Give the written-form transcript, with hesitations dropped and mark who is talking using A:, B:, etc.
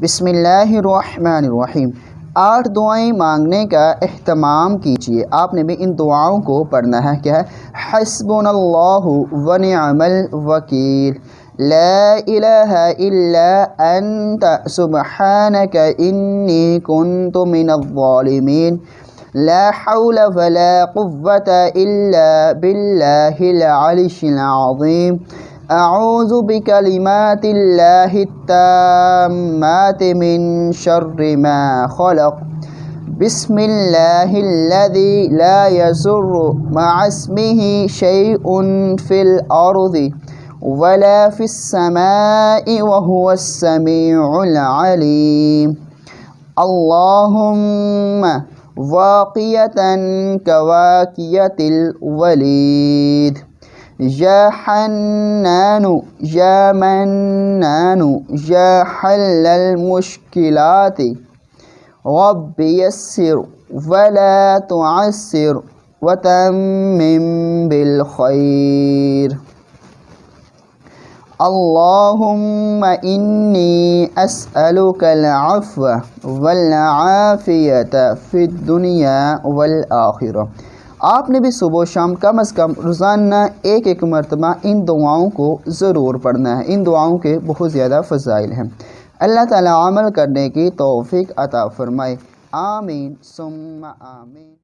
A: बिस्मिल्लाहिर्रहमानिर्रहीम। 8 दुआएं मांगने का एहतमाम कीजिए। आपने भी इन दुआओं को पढ़ना है। क्या है? हस्बुनल्लाहु व निअमल वकील, ला इलाहा इल्ला अंत सुब्हानक इन्नी कुन्तु मिनज़्ज़ालिमीन, ला हौला वला कुव्वता इल्ला बिल्लाहिल अलिय्यिल अज़ीम, अऊज़ु बिकलिमातिल्लाहि त्ताम्माति मिन शर्रि मा खलक़, बिस्मिल्लाहिल्लज़ी ला यज़ुर्रु मअस्मिहि शैउन फिल अर्ज़ि वला फिस्समाइ वहुवस समीउल अलीम, अल्लाहुम्मा वाक़ियतन कवाक़ियतिल वलीद, या हन्नानु या मन्नानु या हल्लल मुश्किलाति रब्बि यस्सिर वला तुअस्सिर वतम्मिम बिल खैर, अल्लाहुम्मा इन्नी अस्अलुकल अफ़्व वल आफ़ियता फ़िद दुनिया वल आखिरह। आपने भी सुबह शाम कम अज़ कम रोज़ाना एक मरतबा इन दुआओं को ज़रूर पढ़ना है। इन दुआओं के बहुत ज़्यादा फ़ज़ाइल हैं। अल्लाह ताला अमल करने की तौफ़ीक़ अता फ़रमाए। आमीन सुम्मा आमीन।